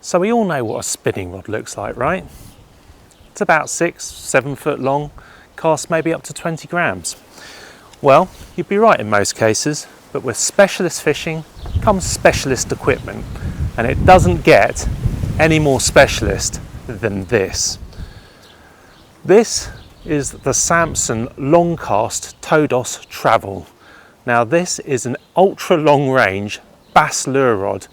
So we all know what a spinning rod looks like, right? It's about 6-7 foot long, casts maybe up to 20 grams. Well, you'd be right in most cases, but with specialist fishing comes specialist equipment, and it doesn't get any more specialist than this. This is the Samson Long Cast Todos Travel. Now this is an ultra long range bass lure rod,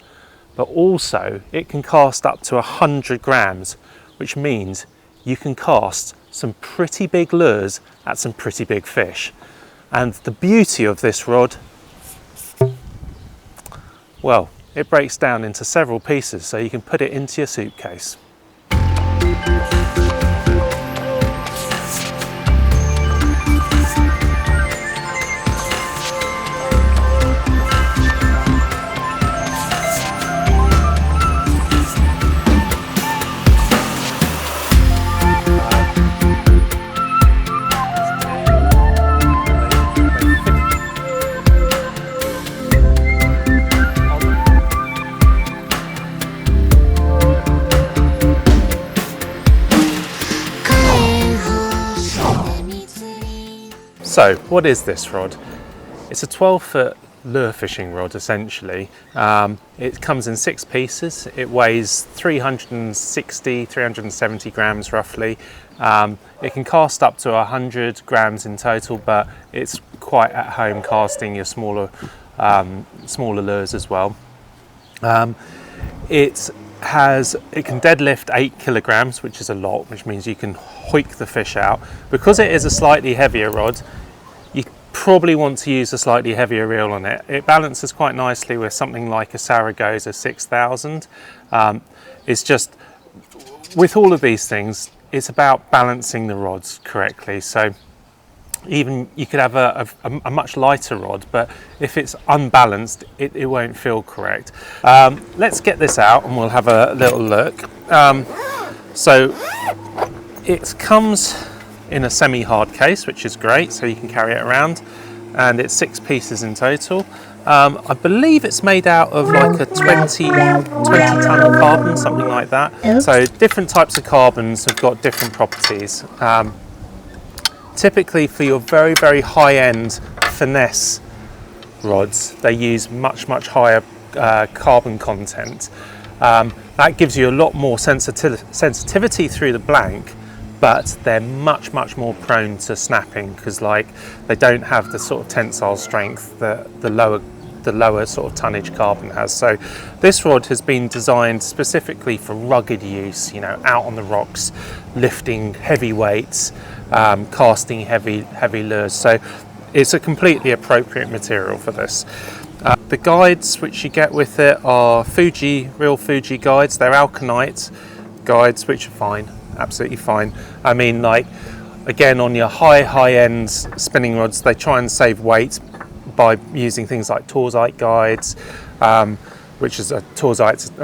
but also it can cast up to 100 grams, which means you can cast some pretty big lures at some pretty big fish. And the beauty of this rod, well, it breaks down into several pieces, so you can put it into your suitcase. So what is this rod? It's a 12-foot lure fishing rod essentially. It comes in 6 pieces. It weighs 370 grams roughly. It can cast up to 100 grams in total, but it's quite at home casting your smaller lures as well. It can deadlift 8 kilograms, which is a lot, which means you can hoik the fish out. Because it is a slightly heavier rod, you probably want to use a slightly heavier reel on it. It balances quite nicely with something like a Saragossa 6000. It's just, with all of these things, it's about balancing the rods correctly. So even you could have a much lighter rod, but if it's unbalanced, it won't feel correct. Let's get this out and we'll have a little look. So it comes in a semi-hard case, which is great, so you can carry it around, and it's 6 pieces in total. I believe it's made out of like a 20 ton carbon, something like that. So different types of carbons have got different properties. Typically for your very, very high-end finesse rods, they use much higher carbon content. That gives you a lot more sensitivity through the blank, but they're much more prone to snapping because they don't have the sort of tensile strength that the lower sort of tonnage carbon has. So this rod has been designed specifically for rugged use, you know, out on the rocks, lifting heavy weights, casting heavy lures. So it's a completely appropriate material for this. The guides which you get with it are real Fuji guides. They're alkanite guides, which are fine, absolutely fine. I mean, like, again, on your high-end spinning rods, they try and save weight by using things like Torsite guides, which is a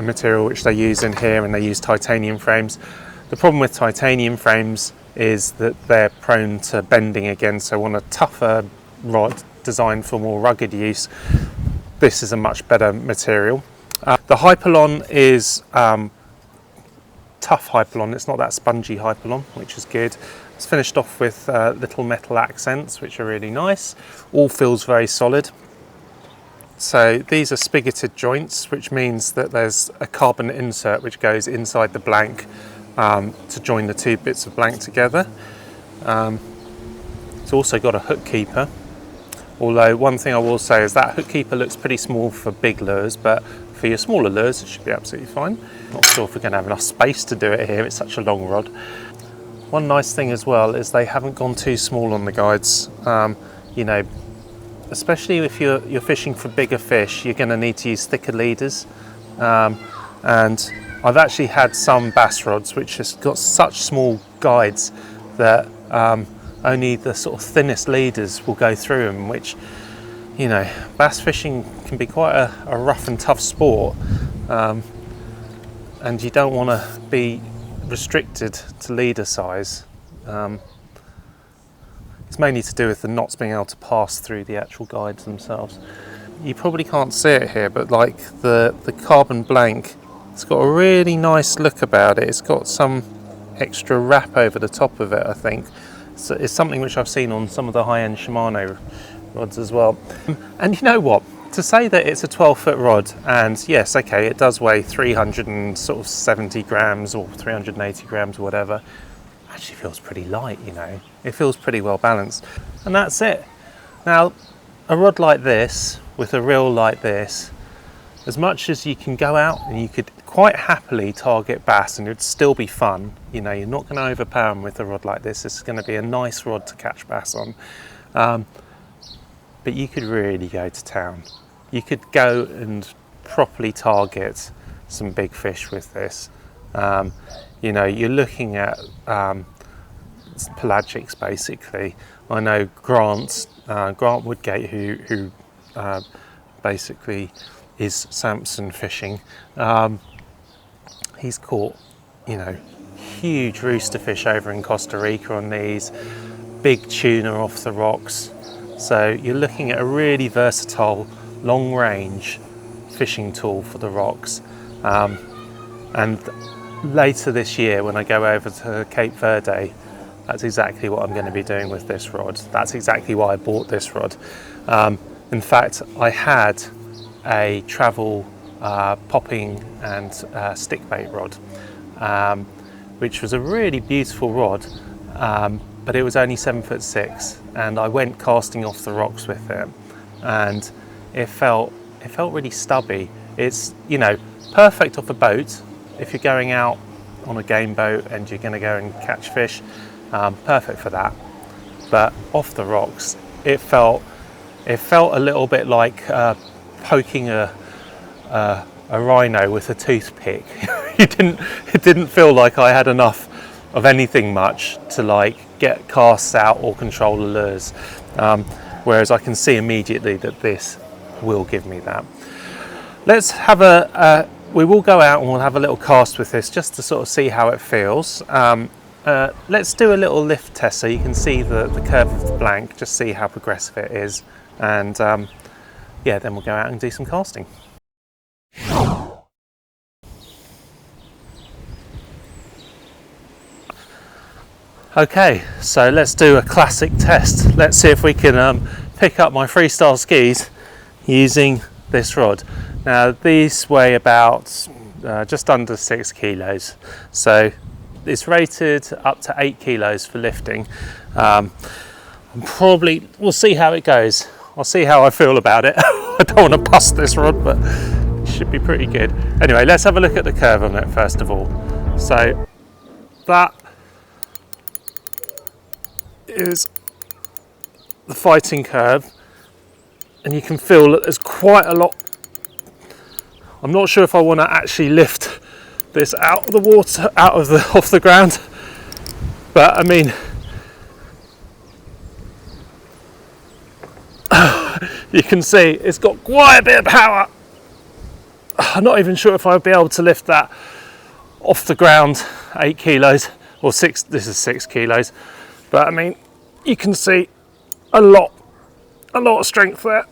material which they use in here, and they use titanium frames. The problem with titanium frames is that they're prone to bending again, so on a tougher rod designed for more rugged use, this is a much better material. The Hypalon is tough Hypalon, it's not that spongy Hypalon, which is good. It's finished off with little metal accents, which are really nice. All feels very solid. So these are spigoted joints, which means that there's a carbon insert which goes inside the blank to join the 2 bits of blank together. It's also got a hook keeper, although one thing I will say is that hook keeper looks pretty small for big lures, but for your smaller lures it should be absolutely fine. Not sure if we're going to have enough space to do it here, it's such a long rod. One nice thing as well is they haven't gone too small on the guides. You know, especially if you're fishing for bigger fish, you're going to need to use thicker leaders. And I've actually had some bass rods which has got such small guides that only the sort of thinnest leaders will go through them, which, you know, bass fishing can be quite a rough and tough sport, and you don't want to be restricted to leader size. It's mainly to do with the knots being able to pass through the actual guides themselves. You probably can't see it here, but like the carbon blank, it's got a really nice look about it. It's got some extra wrap over the top of it, I think. So it's something which I've seen on some of the high-end Shimano rods as well. And you know what? To say that it's a 12-foot rod, and yes, okay, it does weigh 370 grams or 380 grams or whatever, actually feels pretty light, you know. It feels pretty well balanced. And that's it. Now, a rod like this, with a reel like this, as much as you can go out and you could quite happily target bass and it'd still be fun, you know, you're not going to overpower them with a rod like this. This is going to be a nice rod to catch bass on. But you could really go to town. You could go and properly target some big fish with this. You know, you're looking at pelagics basically. I know Grant Woodgate, who basically is Samson fishing. He's caught, you know, huge roosterfish over in Costa Rica on these, big tuna off the rocks. So you're looking at a really versatile, long range fishing tool for the rocks. And later this year, when I go over to Cape Verde, that's exactly what I'm going to be doing with this rod. That's exactly why I bought this rod. In fact, I had a travel popping and stickbait rod, which was a really beautiful rod, but it was only 7'6", and I went casting off the rocks with it, and it felt really stubby. It's, you know, perfect off a boat if you're going out on a game boat and you're going to go and catch fish. Perfect for that. But off the rocks, it felt a little bit like poking a rhino with a toothpick. It didn't feel like I had enough of anything much to like get casts out or control the lures. Whereas I can see immediately that this will give me that. Let's have we will go out and we'll have a little cast with this just to sort of see how it feels. Let's do a little lift test so you can see the curve of the blank, just see how progressive it is, and yeah, then we'll go out and do some casting. Okay, so let's do a classic test. Let's see if we can pick up my freestyle skis using this rod. Now these weigh about just under 6 kilos, so it's rated up to 8 kilos for lifting. We'll see how it goes. I'll see how I feel about it. I don't want to bust this rod, but it should be pretty good. Anyway, let's have a look at the curve on it first of all. So that is the fighting curve, and you can feel that there's quite a lot. I'm not sure if I want to actually lift this out of the water, off the ground, but I mean, you can see it's got quite a bit of power. I'm not even sure if I'll be able to lift that off the ground, 8 kilos or 6. This is 6 kilos, but I mean, you can see a lot of strength there.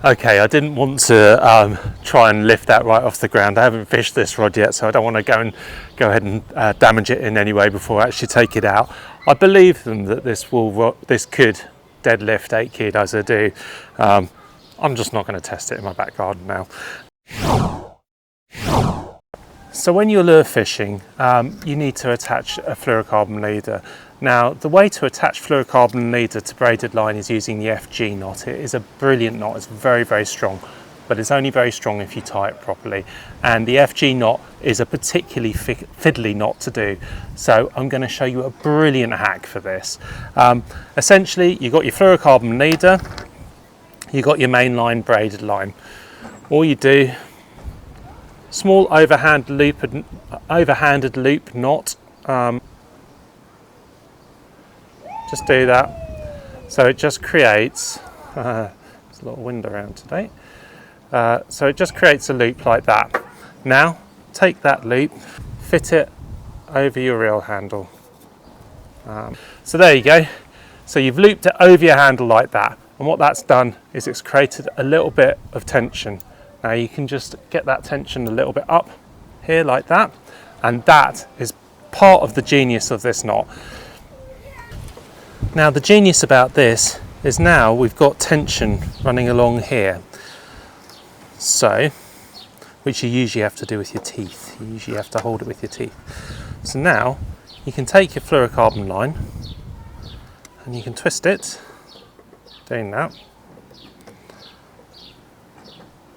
Okay, I didn't want to try and lift that right off the ground. I haven't fished this rod yet, so I don't want to go ahead and damage it in any way before I actually take it out. I believe them that this could deadlift 8 kilos. I do. I'm just not going to test it in my back garden now. So when you're lure fishing, you need to attach a fluorocarbon leader. Now, the way to attach fluorocarbon leader to braided line is using the FG knot. It is a brilliant knot. It's very, very strong, but it's only very strong if you tie it properly. And the FG knot is a particularly fiddly knot to do. So I'm going to show you a brilliant hack for this. Essentially, you've got your fluorocarbon leader, you've got your main line braided line. All you do, small overhanded loop knot. Just do that. So it just creates, there's a lot of wind around today. So it just creates a loop like that. Now, take that loop, fit it over your reel handle. So there you go. So you've looped it over your handle like that. And what that's done is it's created a little bit of tension. Now you can just get that tension a little bit up here like that. And that is part of the genius of this knot. Now the genius about this is now we've got tension running along here. So, which you usually have to do with your teeth. You usually have to hold it with your teeth. So now you can take your fluorocarbon line and you can twist it, doing that,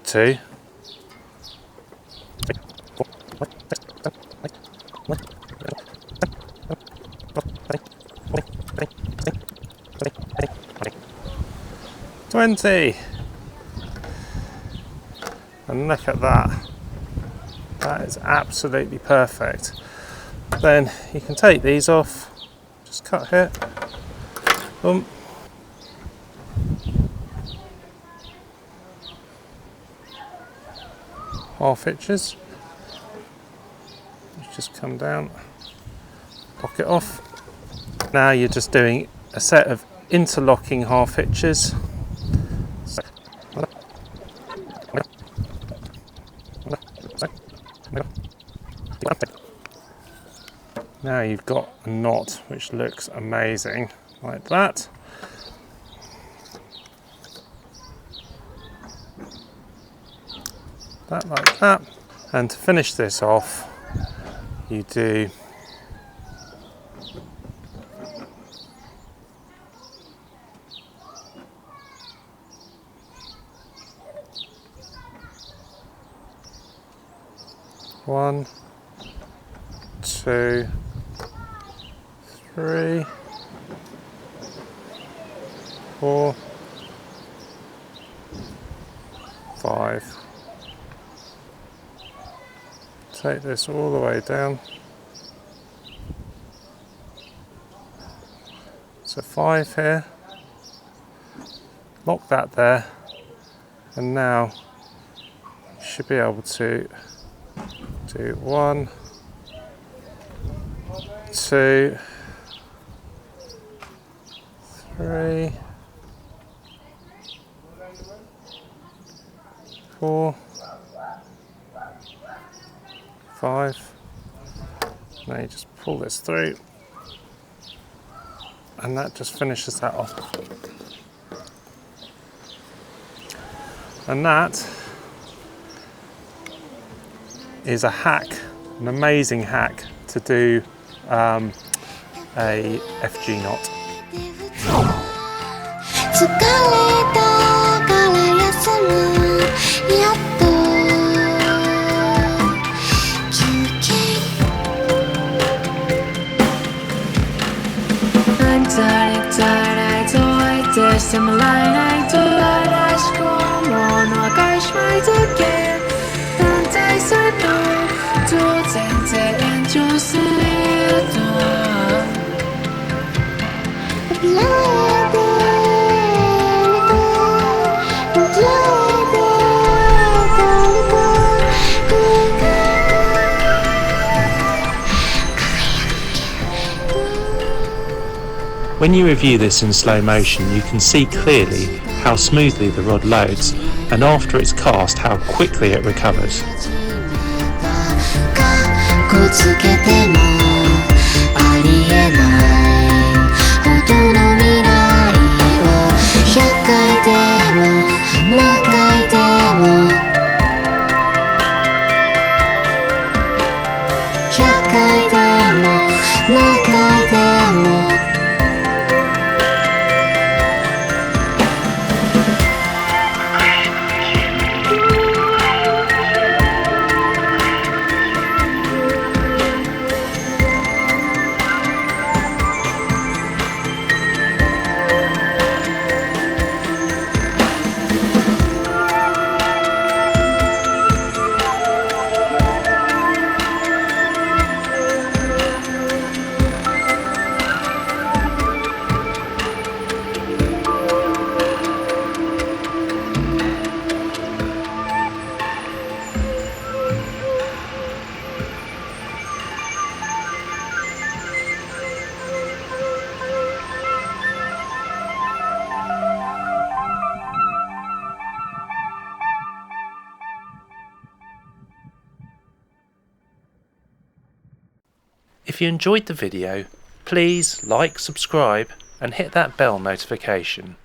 2, 20. And look at that. That is absolutely perfect. Then you can take these off. Just cut here. Boom. Half hitches. Just come down. Lock it off. Now you're just doing a set of interlocking half hitches. Now you've got a knot which looks amazing, like that. That like that. And to finish this off, you do one, 2, 3, 4, 5. Take this all the way down. So 5 here. Lock that there. And now you should be able to do 1, 2, 3, 4, 5. Now you just pull this through, and that just finishes that off. And that is a hack, an amazing hack to do a FG knot. When you review this in slow motion, you can see clearly how smoothly the rod loads, and after it's cast, how quickly it recovers. If you enjoyed the video, please like, subscribe and hit that bell notification.